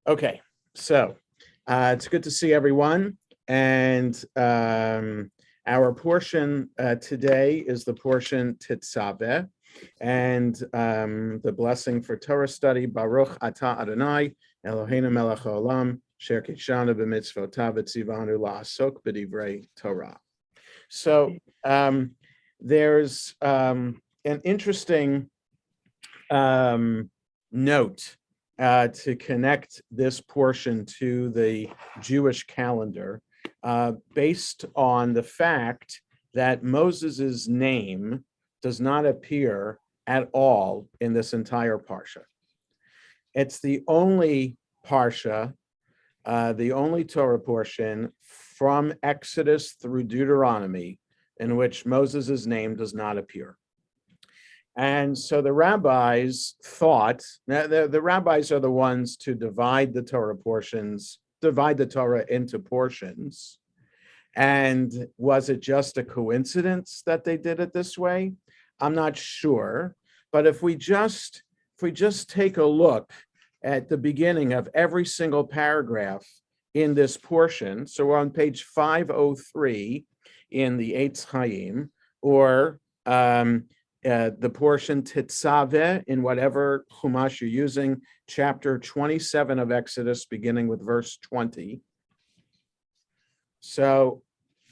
Okay, so it's good to see everyone. And our portion today is the portion Tetzaveh, and the blessing for Torah study, Baruch Atah Adonai, Eloheinu melech haolam, Asher kidshanu b'mitzvotav v'tzivanu la'asok b'divrei Torah. So there's an interesting note to connect this portion to the Jewish calendar, based on the fact that Moses's name does not appear at all in this entire parsha. It's the only parsha, the only Torah portion from Exodus through Deuteronomy in which Moses's name does not appear. And so the rabbis thought, the rabbis are the ones to divide the Torah into portions. And was it just a coincidence that they did it this way? I'm not sure. But if we just take a look at the beginning of every single paragraph in this portion, so we're on page 503 in the Eitz Chaim, or the portion Tetzaveh in whatever Chumash you're using, chapter 27 of Exodus, beginning with verse 20. So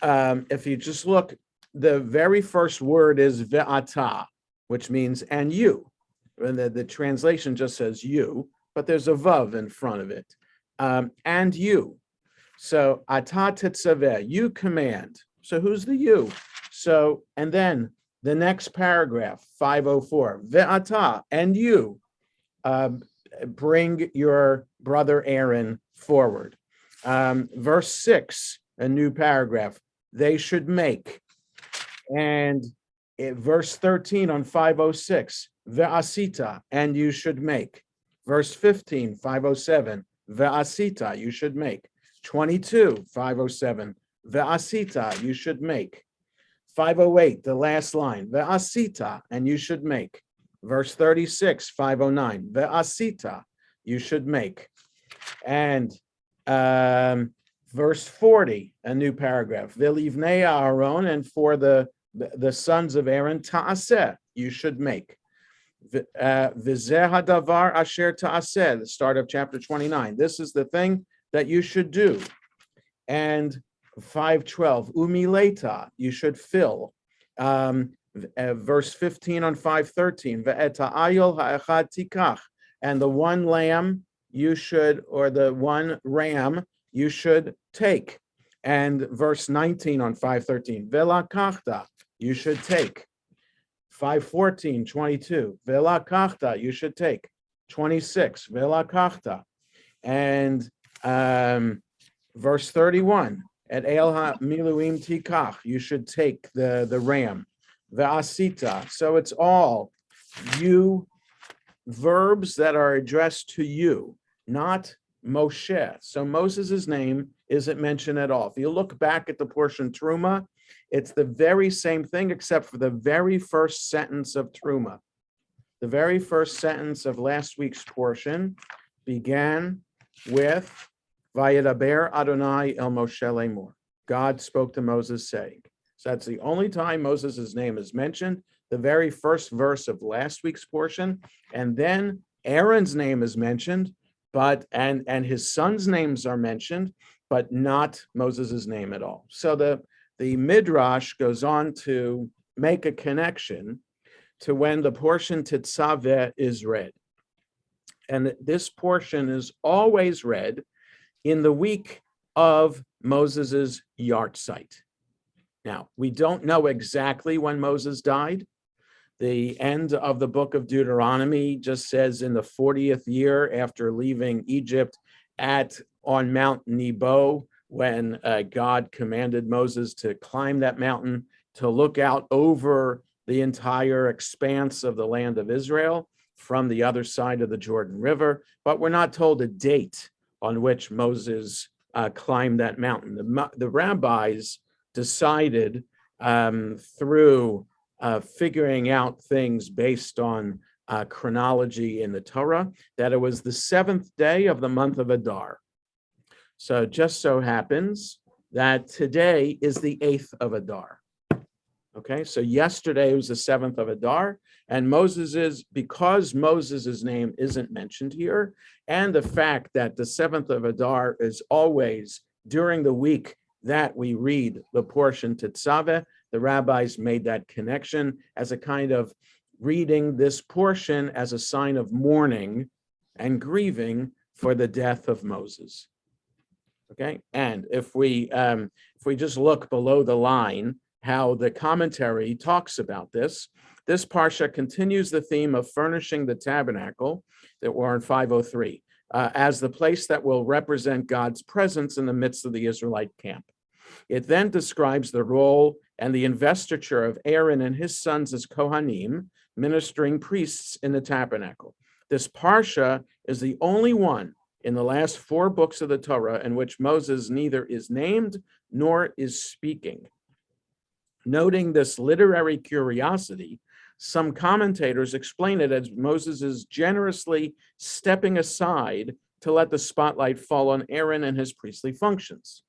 if you just look, the very first word is ve'ata, which means and you. And the translation just says you, but there's a vav in front of it. And you. So ata tetzaveh, you command. So who's the you? So, and then the next paragraph, 504, ve'ata, and you bring your brother Aaron forward. Verse 6, a new paragraph, they should make. And verse 13 on 506, ve'asita, and you should make. Verse 15, 507, ve'asita, you should make. 22, 507, ve'asita, you should make. 508, the last line, ve'asita, and you should make. Verse 36, 509, ve'asita, you should make. And verse 40, a new paragraph, ve'livnei Aaron, and for the sons of Aaron, ta'aseh, you should make. V'zeh hadavar asher ta'aseh, the start of chapter 29. This is the thing that you should do. And 512, umileta, you should fill. Verse 15 on 513, ve'eta ayol ha'echad tikach, and the one lamb you should, or the one ram you should take. And verse 19 on 513, ve'lakachta, you should take. 514, 22, ve'lakachta, you should take. 26, ve'lakachta. And verse 31, at El HaMiluim Tikach, you should take the ram. Ve'asita. So it's all you, verbs that are addressed to you, not Moshe. So Moses' name isn't mentioned at all. If you look back at the portion Truma, it's the very same thing except for the very first sentence of Truma. The very first sentence of last week's portion began with Vayedaber Adonai el Moshe lemor. God spoke to Moses saying. So that's the only time Moses' name is mentioned, the very first verse of last week's portion. And then Aaron's name is mentioned, but and his sons' names are mentioned, but not Moses' name at all. So the Midrash goes on to make a connection to when the portion Tetzaveh is read. And this portion is always read in the week of Moses's yahrzeit. Now, we don't know exactly when Moses died. The end of the book of Deuteronomy just says in the 40th year after leaving Egypt on Mount Nebo, when God commanded Moses to climb that mountain to look out over the entire expanse of the land of Israel from the other side of the Jordan River. But we're not told a date on which Moses climbed that mountain. The rabbis decided through figuring out things based on chronology in the Torah, that it was the 7th day of the month of Adar. So it just so happens that today is the 8th of Adar. Okay, so yesterday was the 7th of Adar, and because Moses' name isn't mentioned here, and the fact that the 7th of Adar is always during the week that we read the portion Tetzaveh, the rabbis made that connection as a kind of reading this portion as a sign of mourning and grieving for the death of Moses. Okay, and if we just look below the line, how the commentary talks about this parsha continues the theme of furnishing the tabernacle that we're in 503 as the place that will represent God's presence in the midst of the Israelite camp. It then describes the role and the investiture of Aaron and his sons as Kohanim, ministering priests in the tabernacle. This parsha is the only one in the last 4 books of the Torah in which Moses neither is named nor is speaking. Noting this literary curiosity, some commentators explain it as Moses is generously stepping aside to let the spotlight fall on Aaron and his priestly functions.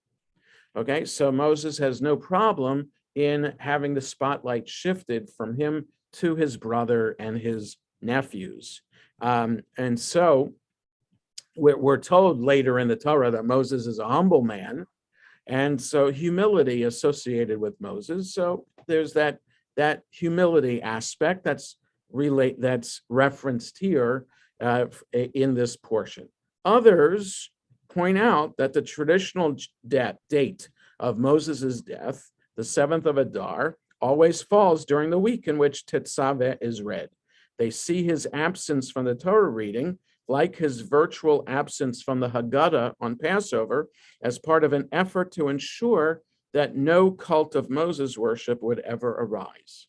Okay, so Moses has no problem in having the spotlight shifted from him to his brother and his nephews. And so we're told later in the Torah that Moses is a humble man, and so humility associated with Moses. So there's that humility aspect that's referenced here in this portion. Others point out that the traditional date of Moses' death, the 7th of Adar, always falls during the week in which Tetzaveh is read. They see his absence from the Torah reading, like his virtual absence from the Haggadah on Passover, as part of an effort to ensure that no cult of Moses worship would ever arise.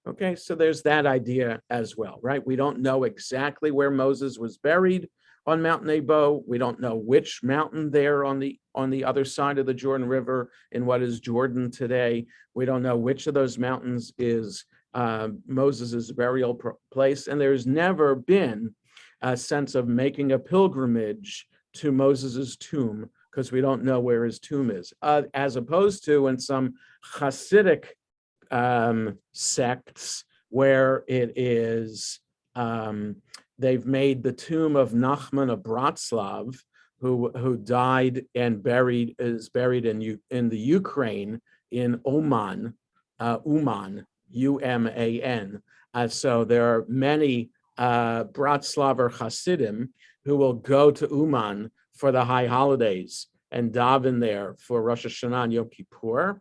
Okay, so there's that idea as well, right? We don't know exactly where Moses was buried on Mount Nebo. We don't know which mountain there on the other side of the Jordan River in what is Jordan today. We don't know which of those mountains is Moses's burial place, and there's never been a sense of making a pilgrimage to Moses's tomb because we don't know where his tomb is, as opposed to in some Hasidic sects where it is they've made the tomb of Nachman of Bratslav, who died and is buried in the Ukraine in Uman, Uman. So there are many Bratslaver Hasidim who will go to Uman for the high holidays and daven there for Rosh Hashanah and Yom Kippur.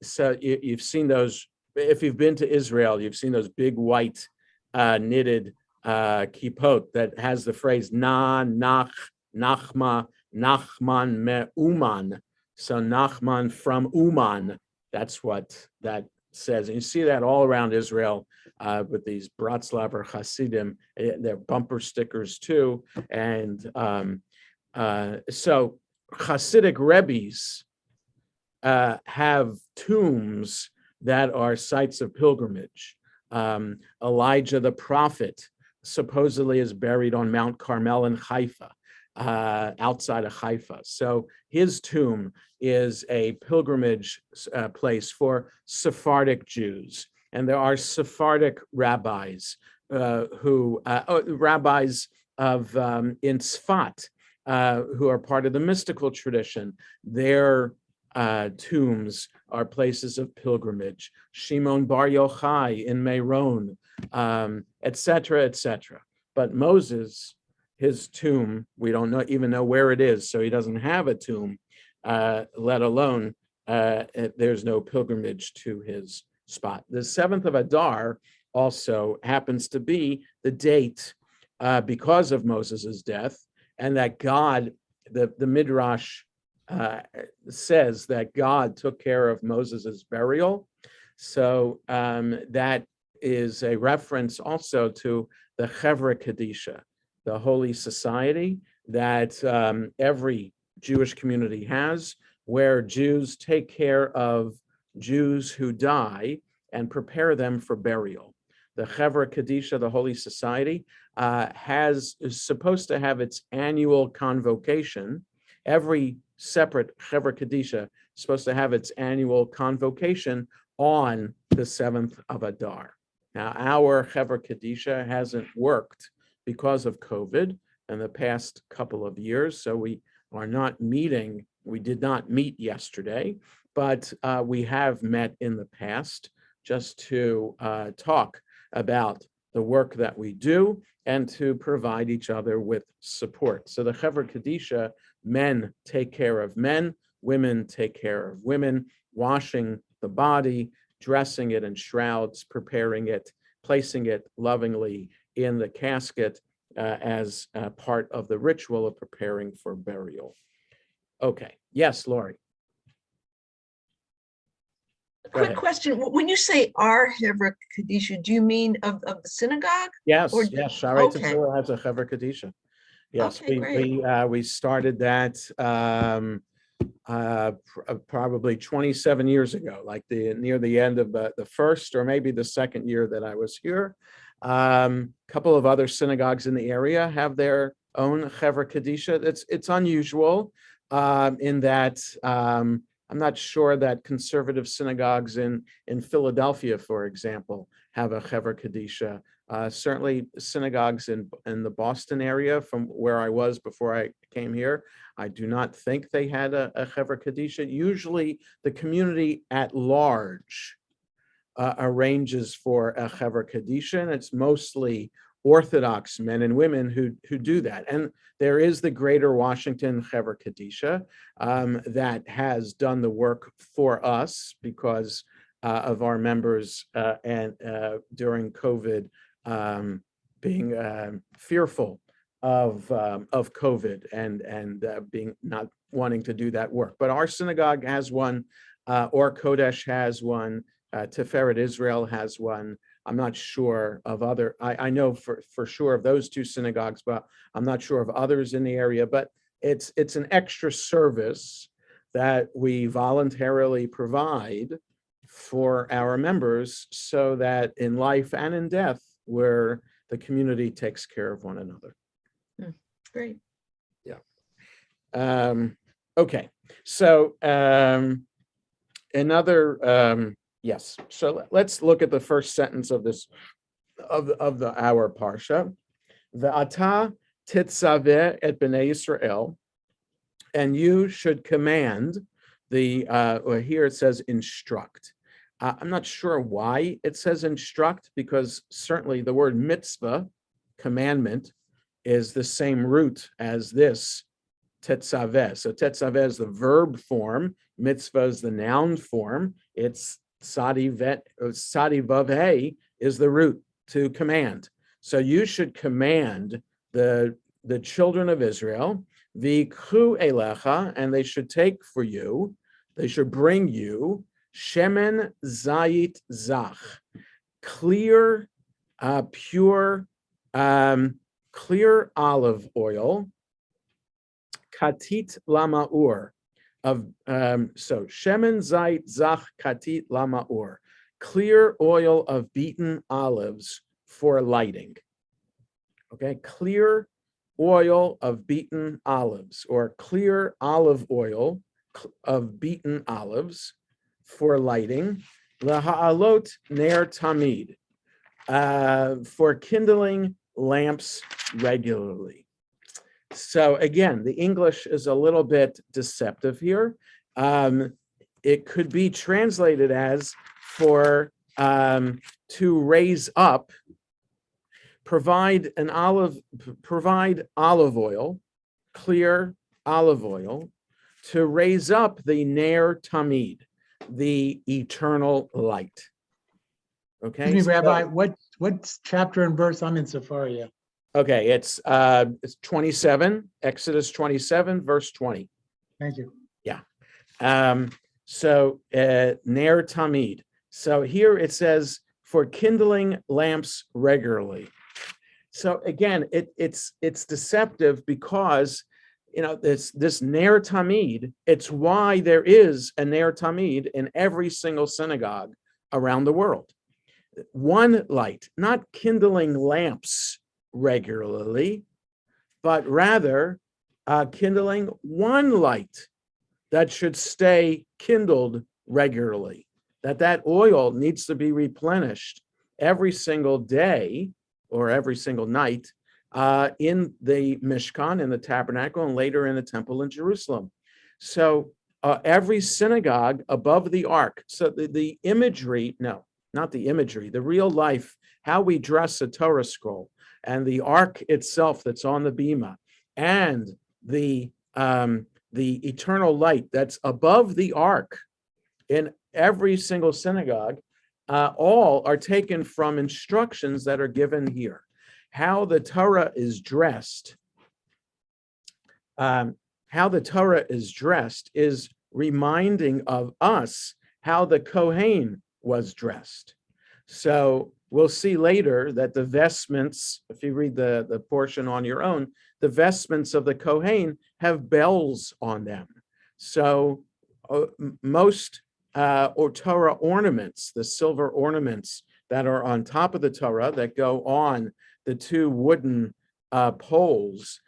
So you've seen those. If you've been to Israel, you've seen those big white knitted kippot that has the phrase Na Nach Nachma Nachman Me Uman. So Nachman from Uman. That's what that says. And you see that all around Israel with these Bratslaver Hasidim. They're bumper stickers too. And so Hasidic Rebbes have tombs that are sites of pilgrimage. Elijah the prophet supposedly is buried on Mount Carmel in Haifa, outside of Haifa. So his tomb is a pilgrimage place for Sephardic Jews. And there are Sephardic rabbis rabbis of in Tzfat who are part of the mystical tradition. Their tombs are places of pilgrimage. Shimon Bar Yochai in Meron, etc., etc. But Moses, his tomb, we don't even know where it is, so he doesn't have a tomb, let alone there's no pilgrimage to his spot. The 7th of Adar also happens to be the date because of Moses's death, and that God, the Midrash says that God took care of Moses's burial. So that is a reference also to the Chevra Kadisha, the holy society that every Jewish community has, where Jews take care of Jews who die and prepare them for burial. the Chevra Kadisha, the Holy Society, is supposed to have its annual convocation. Every separate Chevra Kadisha is supposed to have its annual convocation on the 7th of Adar. Now, our Chevra Kadisha hasn't worked because of COVID in the past couple of years, so we are not meeting. We did not meet yesterday, but we have met in the past just to talk about the work that we do and to provide each other with support. So the Chevra Kadisha, men take care of men, women take care of women, washing the body, dressing it in shrouds, preparing it, placing it lovingly in the casket as part of the ritual of preparing for burial. Okay. Yes, Lori. Quick question. When you say our Chevra Kadisha, do you mean of the synagogue? Yes, Or- yes. Shaarei okay. Tetzaveh has a Chevra Kadisha. Yes, Okay, great. we started that probably 27 years ago, like near the end of the first or maybe the second year that I was here. Couple of other synagogues in the area have their own Chevra Kadisha. It's unusual in that I'm not sure that conservative synagogues in Philadelphia, for example, have a Chevra Kadisha. Certainly synagogues in the Boston area from where I was before I came here, I do not think they had a Chevra Kadisha. Usually the community at large arranges for a Chevra Kadisha, and it's mostly Orthodox men and women who do that. And there is the Greater Washington Chevra Kadisha that has done the work for us because of our members and during COVID being fearful of COVID and being not wanting to do that work. But our synagogue has one, Or Kodesh has one, Tiferet Israel has one. I'm not sure of other, I know for sure of those two synagogues, but I'm not sure of others in the area. But it's an extra service that we voluntarily provide for our members so that in life and in death, where the community takes care of one another. Great. Yeah. Okay. So another yes. So let's look at the first sentence of this of our parsha. Ve'ata Tetzaveh et bnei Yisrael, and you should command the. Or here it says instruct. I'm not sure why it says instruct, because certainly the word mitzvah, commandment, is the same root as this tetzaveh. So tetzaveh is the verb form, mitzvah is the noun form. It's sadi vav hey is the root to command. So you should command the children of Israel, v'ikhu elecha, and they should take for you, they should bring you shemen zayit zach, clear, pure, clear olive oil, katit lamaur, of so shemen zayit zach katit lamaur, clear oil of beaten olives for lighting. Okay, clear oil of beaten olives, or clear olive oil of beaten olives for lighting. Laha'alot ner tamid, for kindling lamps regularly. So again, the English is a little bit deceptive here. It could be translated as for to raise up, provide olive oil, clear olive oil, to raise up the ner tamid, the eternal light. Okay. Excuse me, Rabbi, what chapter and verse? I'm in Sepharia. Okay, it's 27, Exodus 27, verse 20. Thank you. Yeah. So ner tamid. So here it says for kindling lamps regularly. So again, it's deceptive because this ner tamid. It's why there is a ner tamid in every single synagogue around the world. one light, not kindling lamps regularly, but rather kindling one light that should stay kindled regularly, that oil needs to be replenished every single day or every single night in the Mishkan, in the tabernacle, and later in the temple in Jerusalem. So every synagogue above the ark, so the imagery, no, not the imagery, the real life, how we dress a Torah scroll, and the ark itself that's on the bima, and the eternal light that's above the ark in every single synagogue, all are taken from instructions that are given here. How the Torah is dressed, is reminding of us how the Kohen was dressed. So we'll see later that the vestments, if you read the portion on your own, the vestments of the Kohen have bells on them. So most or Torah ornaments, the silver ornaments that are on top of the Torah that go on the two wooden poles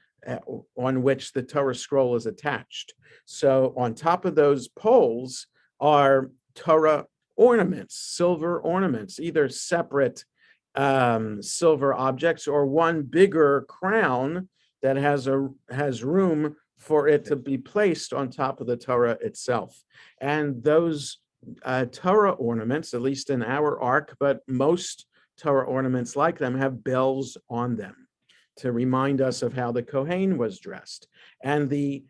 on which the Torah scroll is attached. So on top of those poles are Torah ornaments, silver ornaments, either separate silver objects or one bigger crown that has room for it to be placed on top of the Torah itself. And those Torah ornaments, at least in our ark, but most Torah ornaments like them, have bells on them to remind us of how the Kohen was dressed. And the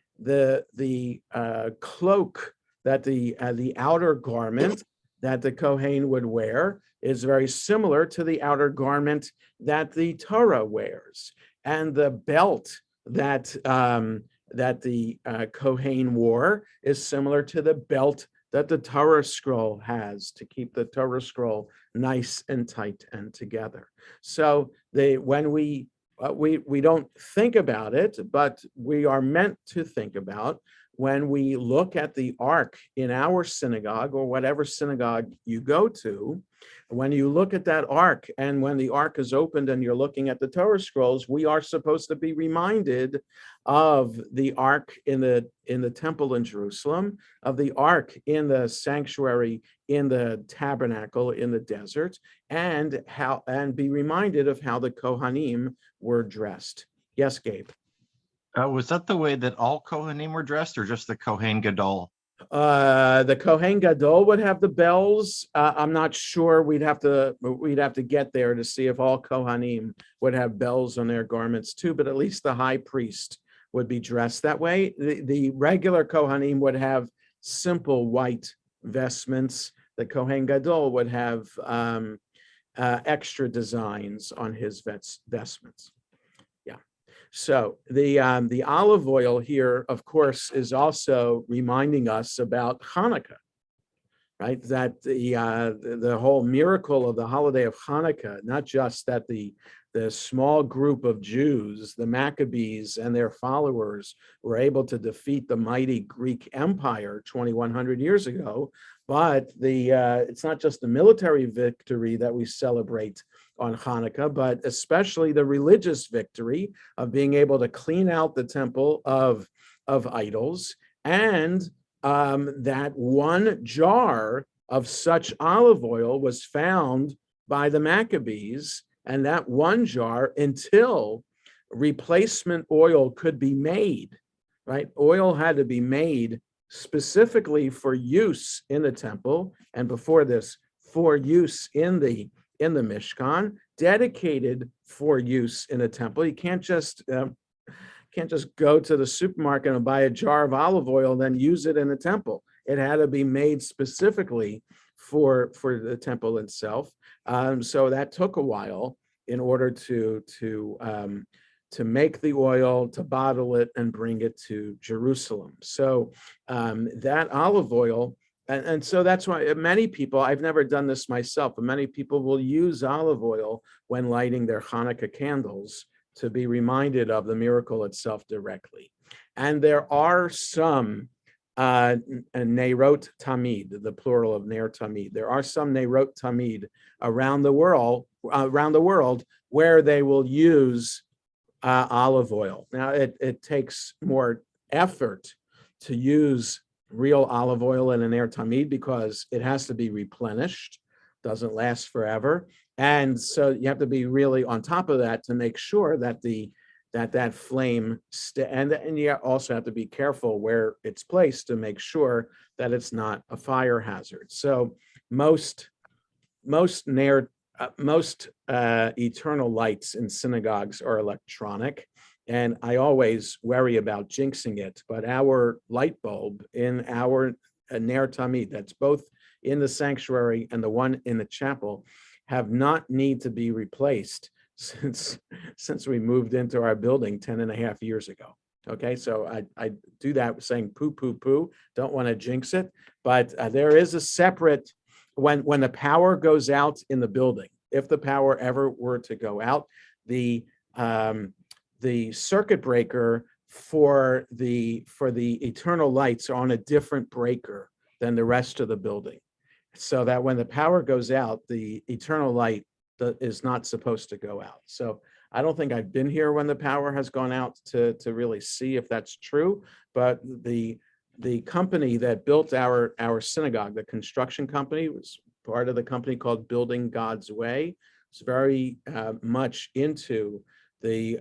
cloak, that the outer garment that the Kohen would wear is very similar to the outer garment that the Torah wears. And the belt that the Kohen wore is similar to the belt that the Torah scroll has to keep the Torah scroll nice and tight and together. So when we don't think about it, but we are meant to think about when we look at the ark in our synagogue or whatever synagogue you go to. When you look at that ark, and when the ark is opened and you're looking at the Torah scrolls, we are supposed to be reminded of the ark in the temple in Jerusalem, of the ark in the sanctuary, in the tabernacle in the desert, and be reminded of how the Kohanim were dressed. Yes, Gabe. Was that the way that all Kohanim were dressed, or just the Kohen Gadol? The Kohen Gadol would have the bells. I'm not sure. We'd have to get there to see if all Kohanim would have bells on their garments too. But at least the high priest would be dressed that way. The regular Kohanim would have simple white vestments. The Kohen Gadol would have extra designs on his vestments. So the olive oil here, of course, is also reminding us about Hanukkah, right? That the whole miracle of the holiday of Hanukkah, not just that the small group of Jews, the Maccabees and their followers, were able to defeat the mighty Greek Empire 2,100 years ago, but it's not just the military victory that we celebrate on Hanukkah, but especially the religious victory of being able to clean out the temple of idols, and that one jar of such olive oil was found by the Maccabees, and that one jar, until replacement oil could be made, right? Oil had to be made specifically for use in the temple, and before this, for use in the Mishkan, dedicated for use in a temple. You can't just go to the supermarket and buy a jar of olive oil and then use it in the temple. It had to be made specifically for the temple itself. So that took a while in order to make the oil, to bottle it, and bring it to Jerusalem. So that olive oil. And so that's why many people, I've never done this myself, but many people will use olive oil when lighting their Hanukkah candles to be reminded of the miracle itself directly. And there are some Neirot Tamid, the plural of Ner Tamid. There are some Neirot Tamid around the world where they will use olive oil. Now, it takes more effort to use real olive oil in an Ner Tamid because it has to be replenished, doesn't last forever. And so you have to be really on top of that to make sure that that flame and you also have to be careful where it's placed to make sure that it's not a fire hazard. So most eternal lights in synagogues are electronic, and I always worry about jinxing it. But our light bulb in our Ner Tamid, that's both in the sanctuary and the one in the chapel, have not need to be replaced since we moved into our building 10 and a half years ago. Okay, so I do that saying poo, poo, poo, don't want to jinx it, but there is a separate, when the power goes out in the building, if the power ever were to go out, the circuit breaker for the eternal lights are on a different breaker than the rest of the building, so that when the power goes out, the eternal light is not supposed to go out. So I don't think I've been here when the power has gone out to really see if that's true, but the company that built our synagogue, the construction company, was part of the company called Building God's Way. It's very much into the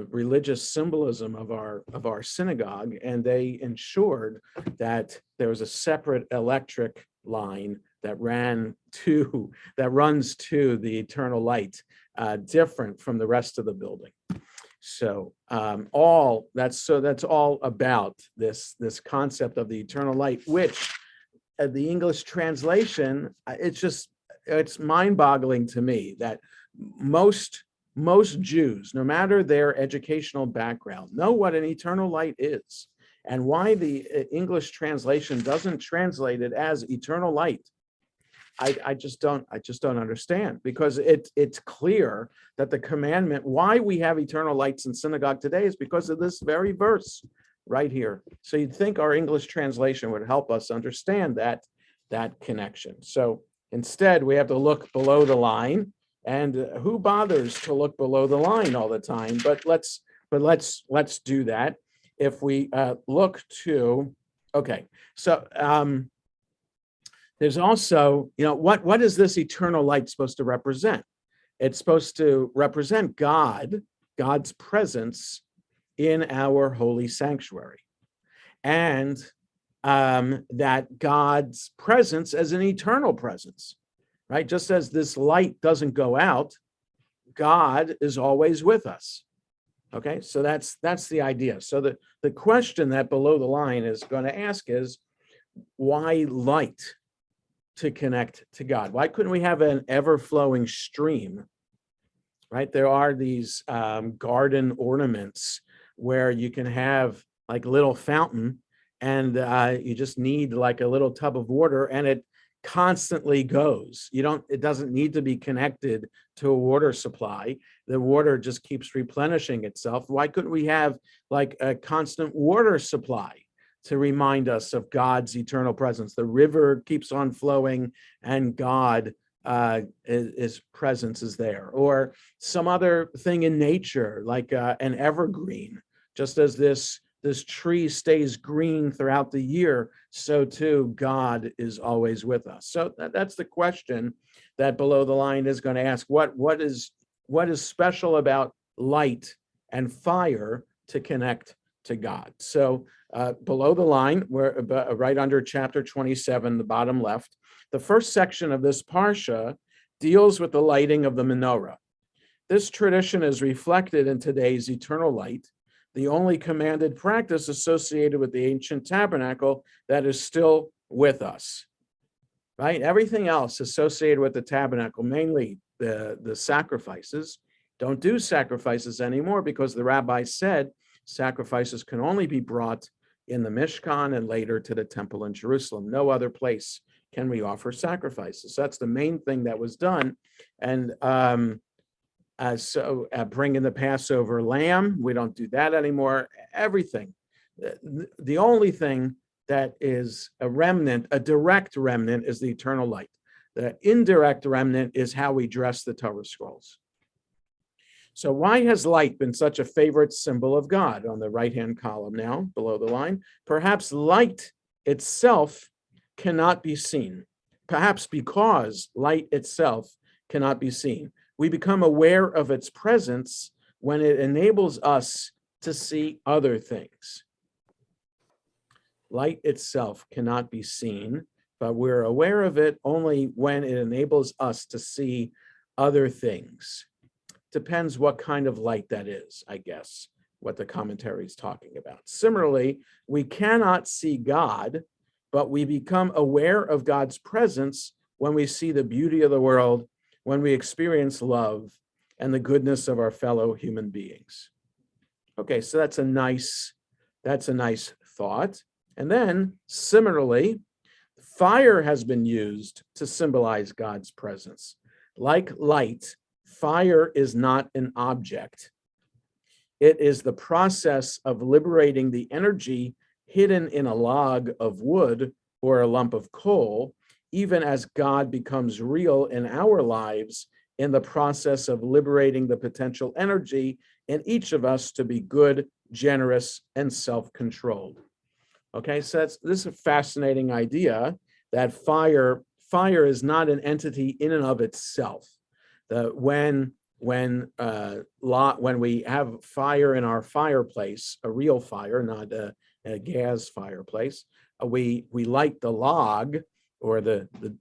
religious symbolism of our synagogue, and they ensured that there was a separate electric line that runs to the eternal light, different from the rest of the building. So that's all about this concept of the eternal light, which the English translation, it's mind-boggling to me that most Jews, no matter their educational background, know what an eternal light is, and why the English translation doesn't translate it as eternal light. I just don't understand, because it's clear that the commandment, why we have eternal lights in synagogue today, is because of this very verse right here. So you'd think our English translation would help us understand that connection. So instead, we have to look below the line, and who bothers to look below the line all the time? But let's do that. If we look to, okay, so there's also, what is this eternal light supposed to represent? It's supposed to represent God's presence in our holy sanctuary, and that God's presence as an eternal presence, right? Just as this light doesn't go out, God is always with us. Okay, so that's the idea. So the question that below the line is going to ask is, why light to connect to God? Why couldn't we have an ever-flowing stream, right? There are these garden ornaments where you can have like a little fountain, and you just need like a little tub of water, and it constantly goes. It doesn't need to be connected to a water supply. The water just keeps replenishing itself. Why couldn't we have like a constant water supply to remind us of God's eternal presence? The river keeps on flowing, and God, his presence is there. Or some other thing in nature, like an evergreen. Just as this tree stays green throughout the year, so too God is always with us. So that's the question that below the line is going to ask. What is special about light and fire to connect to God? So below the line, we're right under chapter 27, the bottom left. The first section of this parsha deals with the lighting of the menorah. This tradition is reflected in today's eternal light, the only commanded practice associated with the ancient tabernacle that is still with us, right? Everything else associated with the tabernacle, mainly the sacrifices, don't do sacrifices anymore, because the rabbi said sacrifices can only be brought in the Mishkan and later to the temple in Jerusalem. No other place can we offer sacrifices. So that's the main thing that was done. And bringing the Passover lamb, we don't do that anymore. Everything. The only thing that is a remnant, a direct remnant is the eternal light. The indirect remnant is how we dress the Torah scrolls. So why has light been such a favorite symbol of God? On the right-hand column now, below the line, perhaps light itself cannot be seen. Perhaps because light itself cannot be seen. We become aware of its presence when it enables us to see other things. Light itself cannot be seen, but we're aware of it only when it enables us to see other things. Depends what kind of light that is, I guess, what the commentary is talking about. Similarly, we cannot see God, but we become aware of God's presence when we see the beauty of the world, when we experience love and the goodness of our fellow human beings. Okay, so that's a nice thought. And then similarly, fire has been used to symbolize God's presence. Like light, fire is not an object. It is the process of liberating the energy hidden in a log of wood or a lump of coal, even as God becomes real in our lives in the process of liberating the potential energy in each of us to be good, generous, and self-controlled. Okay, so this is a fascinating idea that fire is not an entity in and of itself. When we have fire in our fireplace, a real fire, not a gas fireplace, we light the log or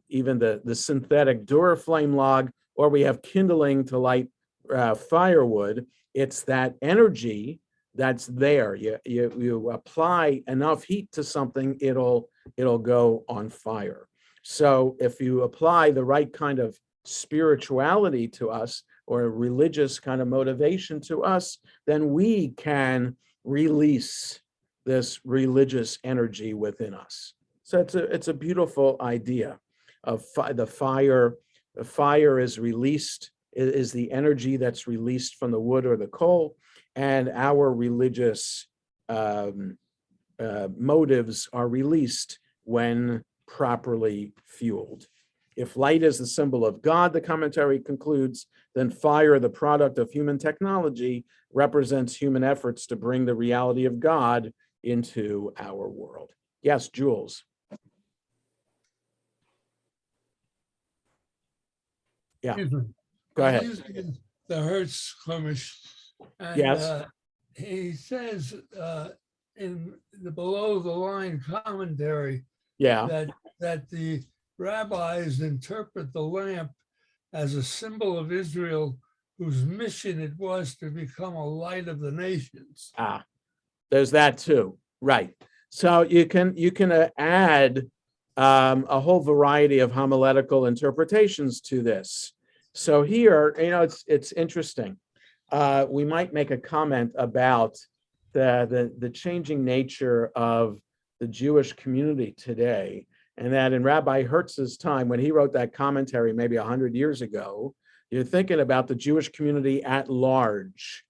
even the synthetic Duraflame log, or we have kindling to light firewood. It's that energy that's there. You apply enough heat to something, it'll go on fire. So if you apply the right kind of spirituality to us or a religious kind of motivation to us, then we can release this religious energy within us. So it's a beautiful idea of the fire. The fire is released, is the energy that's released from the wood or the coal, and our religious motives are released when properly fueled. If light is the symbol of God, the commentary concludes, then fire, the product of human technology, represents human efforts to bring the reality of God into our world. Yes, Jules. Yeah. Go ahead. Using the Hertz Chumash, and Yes. he says in the below the line commentary Yeah. that the rabbis interpret the lamp as a symbol of Israel, whose mission it was to become a light of the nations. There's that too, right? So you can add a whole variety of homiletical interpretations to this. So here, it's interesting. We might make a comment about the changing nature of the Jewish community today, and that in Rabbi Hertz's time, when he wrote that commentary maybe 100 years ago, you're thinking about the Jewish community at large,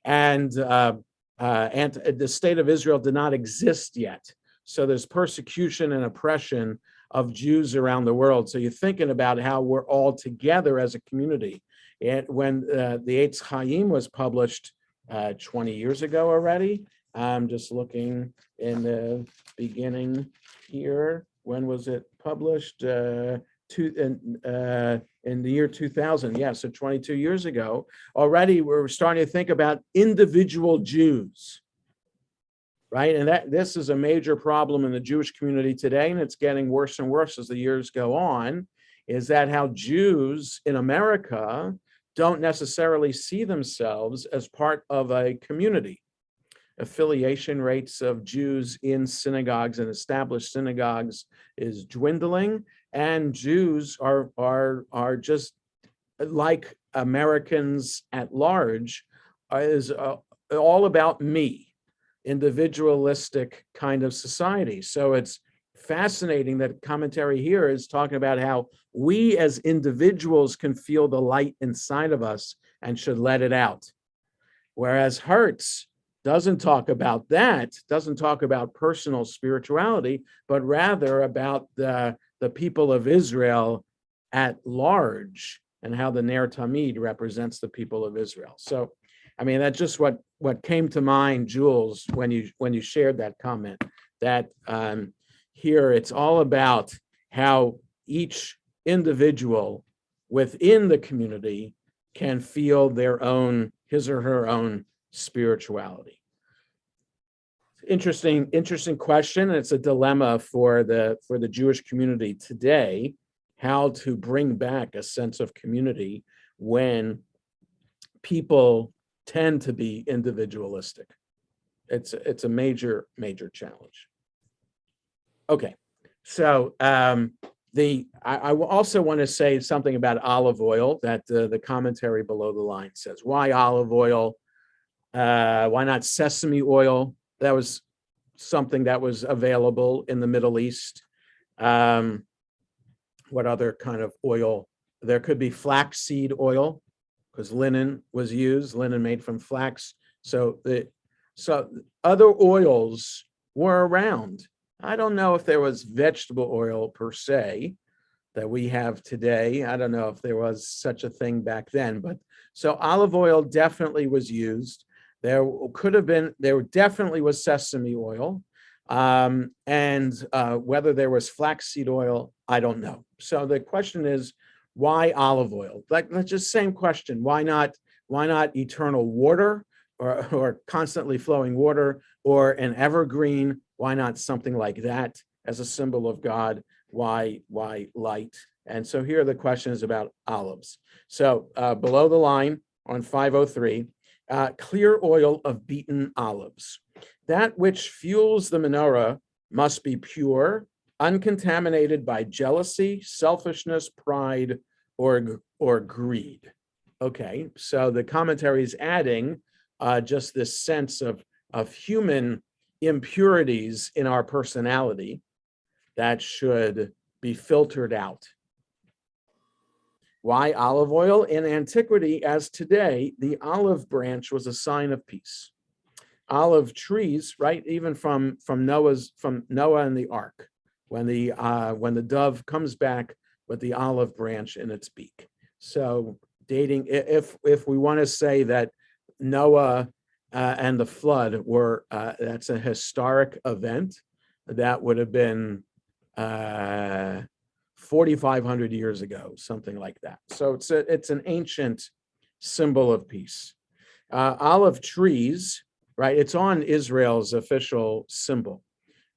and the state of Israel did not exist yet. So there's persecution and oppression of Jews around the world. So you're thinking about how we're all together as a community. And when the Eitz Chaim was published 20 years ago already, I'm just looking in the beginning here. When was it published? In the year 2000. Yeah, so 22 years ago. Already we're starting to think about individual Jews, right? And this is a major problem in the Jewish community today, and it's getting worse and worse as the years go on, is that how Jews in America don't necessarily see themselves as part of a community. Affiliation rates of Jews in synagogues and established synagogues is dwindling, and Jews are just like Americans at large, is all about me, individualistic kind of society. So it's fascinating that commentary here is talking about how we as individuals can feel the light inside of us and should let it out. Whereas Hertz doesn't talk about that, doesn't talk about personal spirituality, but rather about the people of Israel at large and how the Ner Tamid represents the people of Israel. So, I mean, that's just what came to mind, Jules, when you shared that comment, that here it's all about how each individual within the community can feel his or her own spirituality. Interesting question. And it's a dilemma for the Jewish community today, how to bring back a sense of community when people tend to be individualistic. It's a major challenge. Okay, so I also want to say something about olive oil that the commentary below the line says. Why olive oil? Why not sesame oil? That was something that was available in the Middle East. What other kind of oil? There could be flaxseed oil, because linen was used, linen made from flax. So other oils were around. I don't know if there was vegetable oil per se that we have today. I don't know if there was such a thing back then, but so olive oil definitely was used. There definitely was sesame oil. And whether there was flaxseed oil, I don't know. So the question is, why olive oil? Like, that's just same question. Why not eternal water or constantly flowing water or an evergreen? Why not something like that as a symbol of God? Why light? And so here the question is about olives. So below the line on 503, clear oil of beaten olives. That which fuels the menorah must be pure, uncontaminated by jealousy, selfishness, pride, or greed. Okay, so the commentary is adding just this sense of human impurities in our personality that should be filtered out. Why olive oil? In antiquity, as today, the olive branch was a sign of peace. Olive trees, right? Even from Noah and the ark, when the dove comes back with the olive branch in its beak. So dating, if we want to say that Noah and the flood were that's a historic event, that would have been 4,500 years ago, something like that. So it's an ancient symbol of peace. Olive trees, right? It's on Israel's official symbol.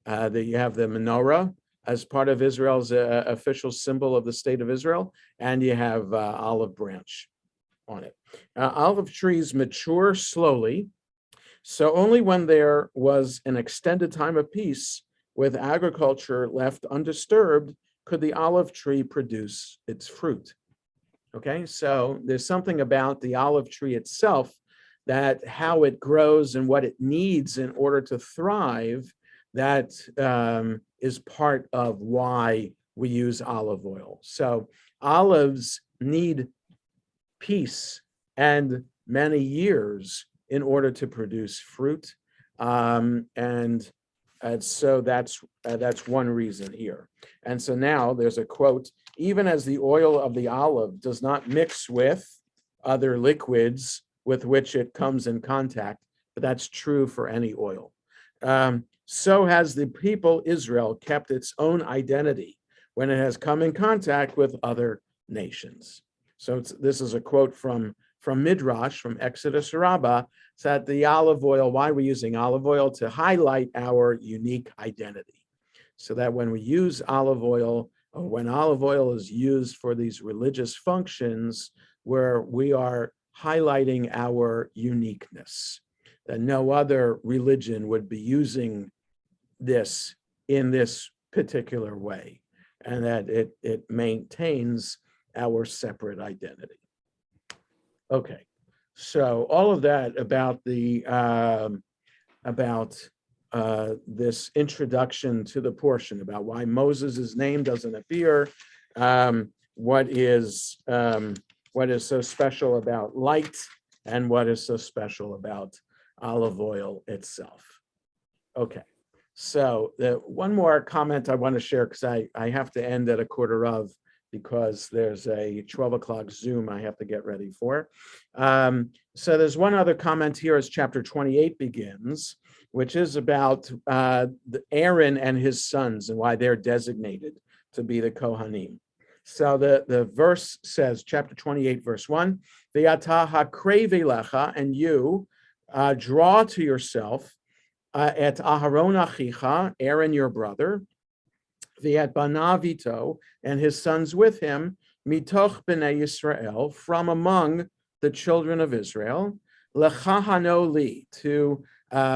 That you have the menorah as part of Israel's official symbol of the state of Israel, and you have olive branch on it. Olive trees mature slowly, so only when there was an extended time of peace with agriculture left undisturbed could the olive tree produce its fruit. Okay, so there's something about the olive tree itself, that how it grows and what it needs in order to thrive, that is part of why we use olive oil. So olives need peace and many years in order to produce fruit, and so that's one reason here. And so now there's a quote: even as the oil of the olive does not mix with other liquids with which it comes in contact, but that's true for any oil. So has the people Israel kept its own identity when it has come in contact with other nations. So this is a quote from Midrash, from Exodus Rabbah, that the olive oil, why we're using olive oil? To highlight our unique identity. So that when we use olive oil, or when olive oil is used for these religious functions, where we are highlighting our uniqueness, that no other religion would be using this in this particular way, and that it maintains our separate identity. Okay, so all of that about the this introduction to the portion, about why Moses' name doesn't appear, what is so special about light, and what is so special about olive oil itself. Okay, so the one more comment I want to share, because I have to end at 1:15 because there's a 12 o'clock Zoom I have to get ready for. So there's one other comment here as chapter 28 begins, which is about Aaron and his sons and why they're designated to be the Kohanim. So the verse says, chapter 28, verse 1, Ve'ata hakreve lecha, and you draw to yourself at Aharon achicha, Aaron your brother, Ve'at banavito, and his sons with him, mitoch b'nei Yisrael, from among the children of Israel, lechahano li, to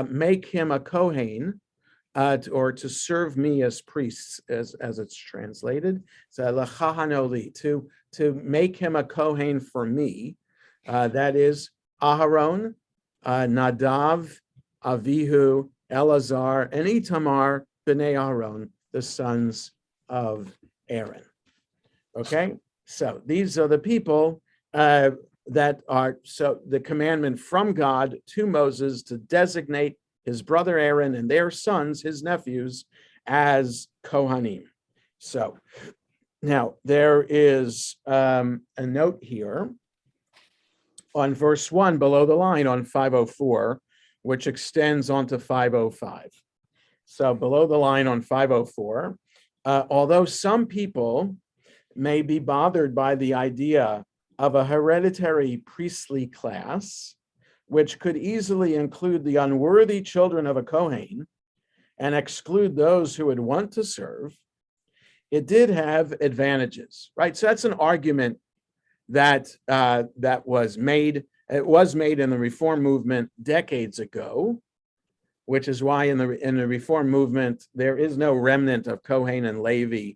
make him a Kohen, or to serve me as priests, as it's translated. So lechahano li, to make him a Kohen for me. That is Aharon, Nadav, Avihu, Elazar, and Itamar b'nei Aharon, the sons of Aaron. Okay, so these are the people that are, so the commandment from God to Moses to designate his brother Aaron and their sons, his nephews, as Kohanim. So now there is a note here on verse 1 below the line on 504, which extends onto 505. So below the line on 504, although some people may be bothered by the idea of a hereditary priestly class, which could easily include the unworthy children of a Kohen and exclude those who would want to serve, it did have advantages, right? So that's an argument that was made. It was made in the Reform movement decades ago, which is why in the Reform movement there is no remnant of Kohen and Levi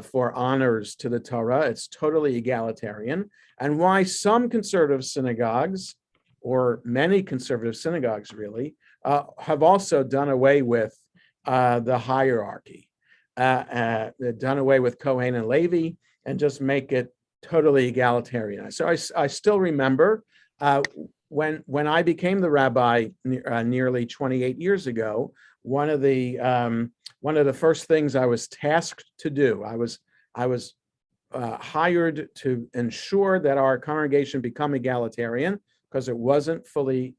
for honors to the Torah. It's totally egalitarian, and why some conservative synagogues, or many conservative synagogues really, have also done away with the hierarchy, they've done away with Kohen and Levi and just make it totally egalitarian. So I still remember when I became the rabbi nearly 28 years ago, one of the first things I was tasked to do, I was hired to ensure that our congregation become egalitarian, because it wasn't fully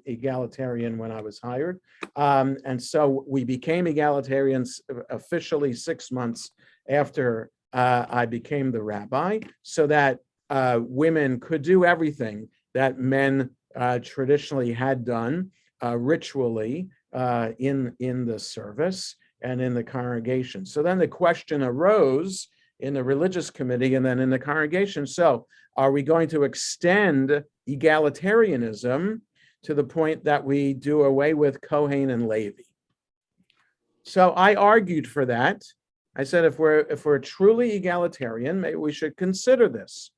egalitarian when I was hired. And so we became egalitarians officially 6 months after I became the rabbi, so that women could do everything that men traditionally had done ritually in the service and in the congregation. So then the question arose in the religious committee and then in the congregation. So are we going to extend egalitarianism to the point that we do away with Kohen and Levi? So I argued for that. I said, if we're truly egalitarian, maybe we should consider this.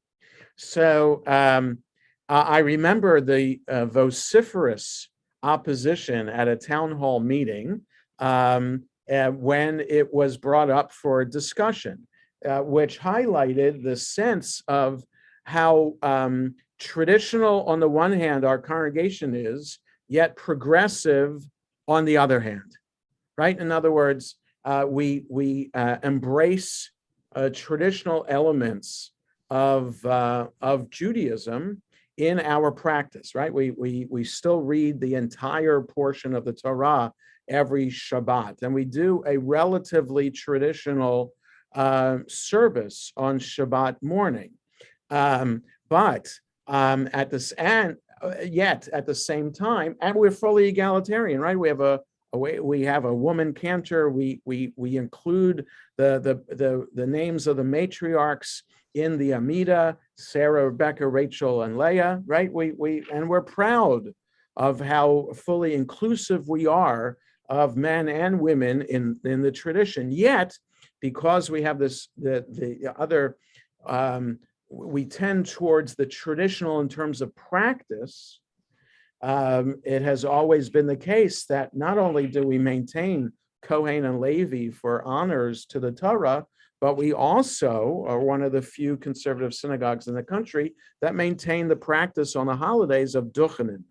So I remember the vociferous opposition at a town hall meeting when it was brought up for discussion, which highlighted the sense of how traditional on the one hand our congregation is, yet progressive on the other hand, right? In other words, we embrace traditional elements of Judaism in our practice, right? We still read the entire portion of the Torah every Shabbat, and we do a relatively traditional service on Shabbat morning. But at this and yet at the same time, and we're fully egalitarian, right? We have a woman cantor. We include the names of the matriarchs in the Amida: Sarah, Rebecca, Rachel, and Leah, right? We're proud of how fully inclusive we are of men and women in the tradition. Yet, because we have the other, we tend towards the traditional in terms of practice. It has always been the case that not only do we maintain Kohen and Levi for honors to the Torah, but we also are one of the few conservative synagogues in the country that maintain the practice on the holidays of Duchenin,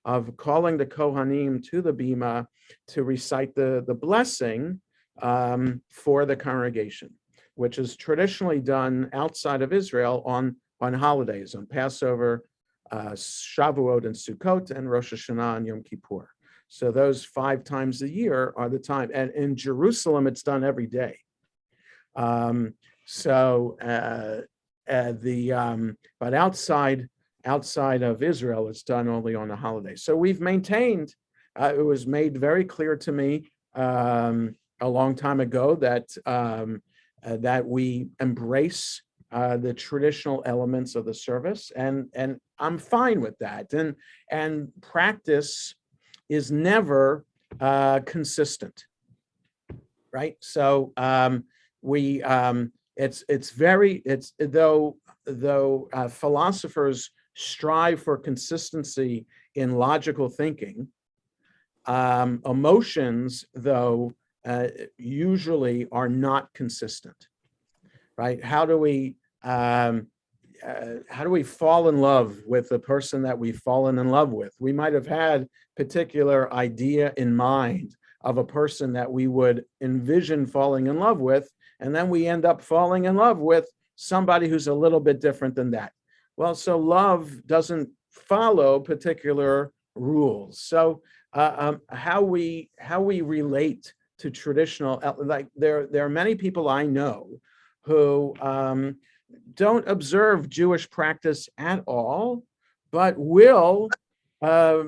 of calling the Kohanim to the Bima to recite the blessing for the congregation, which is traditionally done outside of Israel on holidays, on Passover, Shavuot and Sukkot, and Rosh Hashanah and Yom Kippur. So those 5 times a year are the time. And in Jerusalem, it's done every day. But outside of Israel, it's done only on the holiday. So we've maintained, it was made very clear to me a long time ago that we embrace the traditional elements of the service, and I'm fine with that. And practice is never consistent, right? So though philosophers strive for consistency in logical thinking, emotions, though, usually are not consistent, right? How do we fall in love with the person that we've fallen in love with? We might have had particular idea in mind of a person that we would envision falling in love with, and then we end up falling in love with somebody who's a little bit different than that. Well, so love doesn't follow particular rules. So how we relate to traditional, like there are many people I know who don't observe Jewish practice at all, but will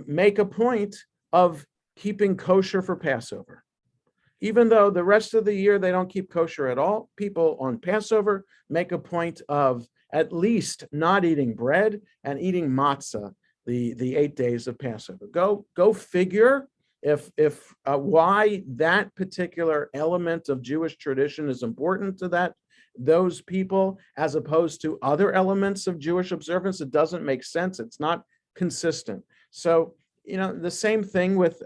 make a point of keeping kosher for Passover. Even though the rest of the year they don't keep kosher at all, people on Passover make a point of at least not eating bread and eating matzah the 8 days of Passover. Go figure if why that particular element of Jewish tradition is important to those people as opposed to other elements of Jewish observance. It doesn't make sense. It's not consistent. So, the same thing with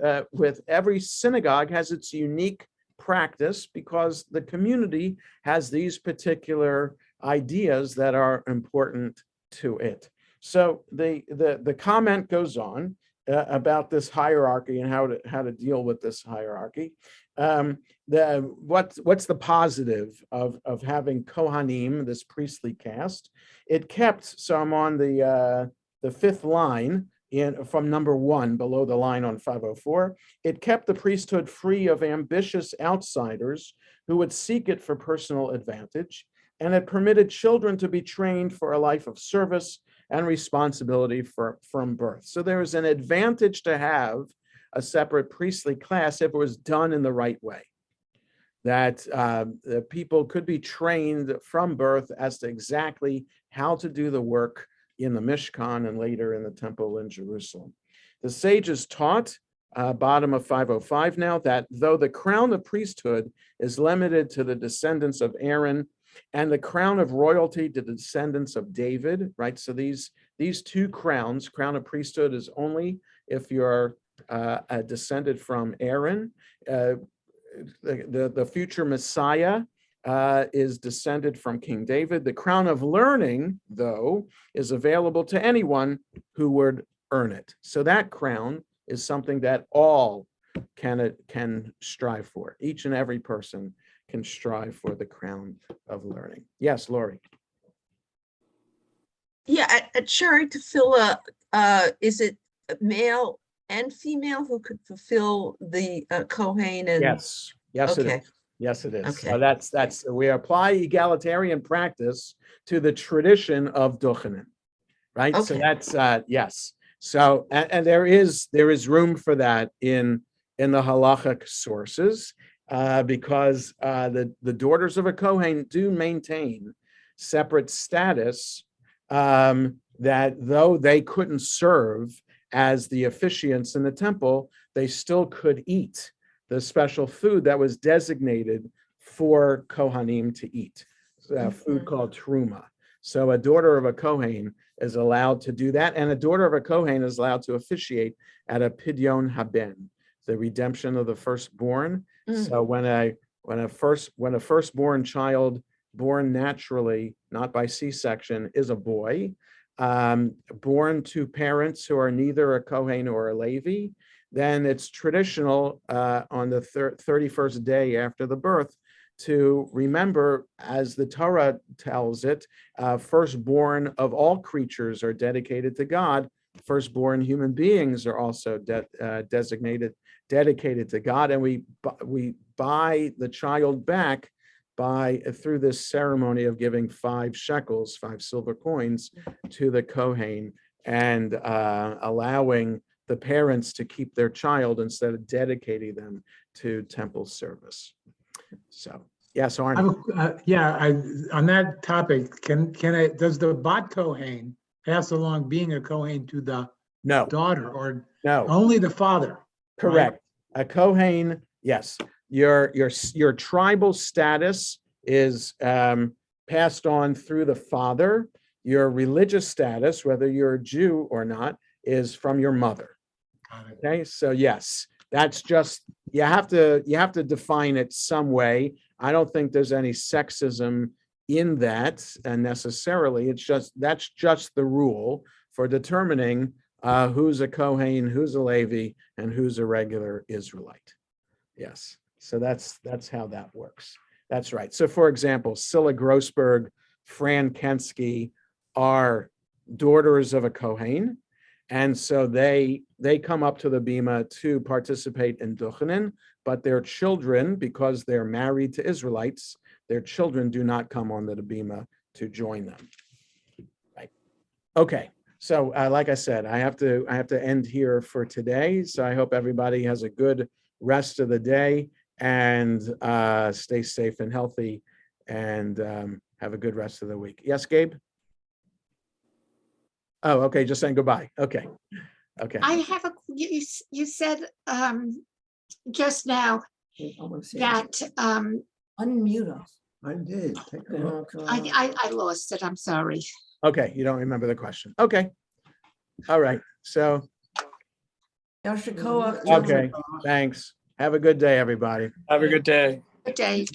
every synagogue has its unique practice because the community has these particular ideas that are important to it. So the comment goes on about this hierarchy and how to deal with this hierarchy. What's the positive of having Kohanim, this priestly caste? It kept, so I'm on the 5th line from number 1 below the line on 504. It kept the priesthood free of ambitious outsiders who would seek it for personal advantage, and it permitted children to be trained for a life of service and responsibility from birth. So there is an advantage to have a separate priestly class if it was done in the right way, that the people could be trained from birth as to exactly how to do the work in the Mishkan and later in the temple in Jerusalem. The sages taught, bottom of 505 now, that though the crown of priesthood is limited to the descendants of Aaron and the crown of royalty to the descendants of David, right? So these 2 crowns, crown of priesthood is only if you're descended from Aaron. The future Messiah is descended from King David. The crown of learning, though, is available to anyone who would earn it. So that crown is something that all can strive for. Each and every person can strive for the crown of learning. Yes, Lori. Yeah, at Shari Tefillah, is it male and female who could fulfill the Kohen? And Yes, it is. Yes, it is. Okay. So that's we apply egalitarian practice to the tradition of Duchanan, right? So Okay. that's yes. So and there is room for that in the halachic sources because the daughters of a Kohen do maintain separate status that though they couldn't serve as the officiants in the temple, they still could eat the special food that was designated for Kohanim to eat, food called truma. So a daughter of a Kohen is allowed to do that, and a daughter of a Kohen is allowed to officiate at a pidyon haben, the redemption of the firstborn. So when a firstborn child born naturally, not by C-section, is a boy, born to parents who are neither a Kohen or a Levi, then it's traditional on the 31st day after the birth to remember, as the Torah tells it, firstborn of all creatures are dedicated to God. Firstborn human beings are also dedicated to God, and we buy the child back through this ceremony of giving 5 shekels, 5 silver coins, to the Kohen, and allowing the parents to keep their child instead of dedicating them to temple service. So, yes, Arnie. On that topic, does the Bat Kohen pass along being a Kohen to the No, daughter, or no, only the father? correct. A Kohen, yes. Your tribal status is passed on through the father. Your religious status, whether you're a Jew or not, is from your mother. Got it. Okay, so yes, that's just, you have to define it some way. I don't think there's any sexism in that necessarily. That's just the rule for determining who's a Kohen, who's a Levi, and who's a regular Israelite. Yes, so that's how that works. That's right. So for example, Scylla Grossberg, Fran Kensky are daughters of a Kohen. And so they come up to the Bima to participate in Duchenin, but their children, because they're married to Israelites, their children do not come on the Bima to join them. Right. Okay. So like I said, I have to end here for today. So I hope everybody has a good rest of the day and stay safe and healthy, and have a good rest of the week. Yes, Gabe? Oh, okay, just saying goodbye. Okay. I have you said just now that Unmute us. I did. Take a look. I lost it. I'm sorry. Okay, you don't remember the question. Okay. All right, so, okay, thanks. Have a good day, everybody. Have a good day. Good day.